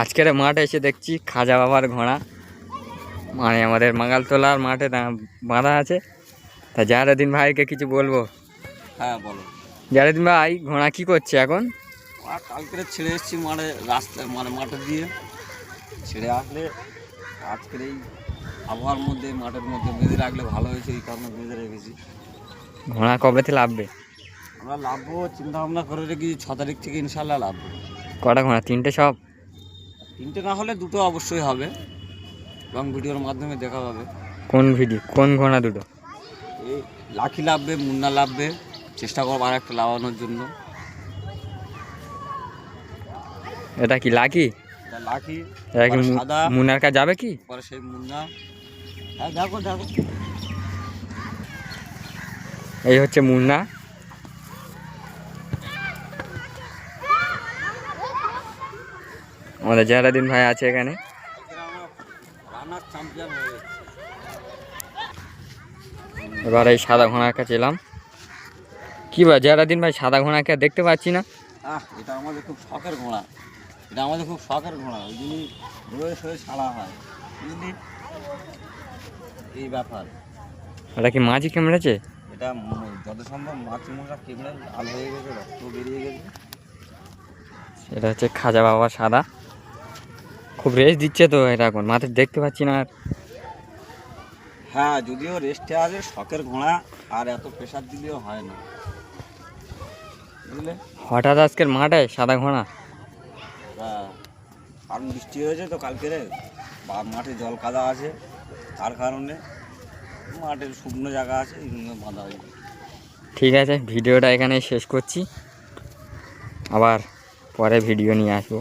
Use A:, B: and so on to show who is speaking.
A: আজকের মাঠে এসে দেখছি খাজা বাবার ঘোড়া, মানে আমাদের মাগালতলার মাঠে বাঁধা আছে। তা জাহেরুদ্দিন ভাইকে কিছু বলবো।
B: হ্যাঁ বলো।
A: জাহেরুদ্দিন ভাই, ঘোড়া কি করছে এখন?
B: কালকে ছেড়ে এসেছি মাঠে, রাস্তায় মানে মাঠে দিয়ে ছেড়ে আসলে আজকের এই আবহাওয়ার মধ্যে মাঠের মধ্যে বেঁধে রাখলে ভালো হয়েছে, এই কারণে বেঁধে রেখেছি।
A: ঘোড়া কবেতে লাভবে?
B: আমরা লাভবো চিন্তা ভাবনা করে রেখেছি 6 তারিখ থেকে ইনশাল্লাহ লাভবো।
A: কটা ঘোড়া? তিনটে সব?
B: তিনটে না হলে দুটো অবশ্যই হবে, এবং ভিডিওর মাধ্যমে দেখা পাবে।
A: কোন ভিডিও, কোন ঘোড়া দুটো?
B: এই লাখি লাভবে, মুন্না লাভবে, চেষ্টা করবো আর একটা লাভানোর জন্য।
A: এটা কি লাকি?
B: এটা লাখি,
A: এটা কি
B: সাদা
A: মুনার কাছে যাবে কি?
B: পরে সেই মুন্না। হ্যাঁ দেখো দেখো,
A: এই হচ্ছে মুন্না। আমাদের জাহেরুদ্দিন ভাই আছে এখানে।
B: রানার চ্যাম্পিয়ন হয়ে গেছে।
A: এবার এই সাদা ঘোড়ার কাছে এলাম। কি বা জাহেরুদ্দিন ভাই, সাদা ঘোড়াকে দেখতে পাচ্ছি না।
B: এটা আমাদের খুব শখের ঘোড়া, এটা আমাদের খুব শখের ঘোড়া, ওই জন্যই রয়ে সয়ে ছাড়া হয়, বুঝলি? এই ব্যাপার।
A: এটা কি মাঝি কেমড়েছে?
B: এটা যত সম্ভব মাছি মশা কেমড়ে লাল হয়ে গেছে, রক্ত বেরিয়ে গেছে।
A: এটা হচ্ছে খাজা বাবা সাদা। খুব রেস্ট দিচ্ছে তো এটা, এখন মাঠে দেখতে পাচ্ছি না আর।
B: হ্যাঁ, যদিও রেস্টে আছে, শখের ঘোড়া, আর এত প্রেশার দিলেও হয় না, বুঝলে?
A: হঠাৎ আজকের মাঠে সাদা ঘোড়া?
B: হ্যাঁ, কারণ বৃষ্টি হয়েছে তো কালকে, বা মাঠে জল কাদা আছে, তার কারণে মাঠের শুকনো জায়গা আছে, এই জন্য বাঁধা হয়েছে।
A: ঠিক আছে, ভিডিওটা এখানে শেষ করছি, আবার পরে ভিডিও নিয়ে আসবো।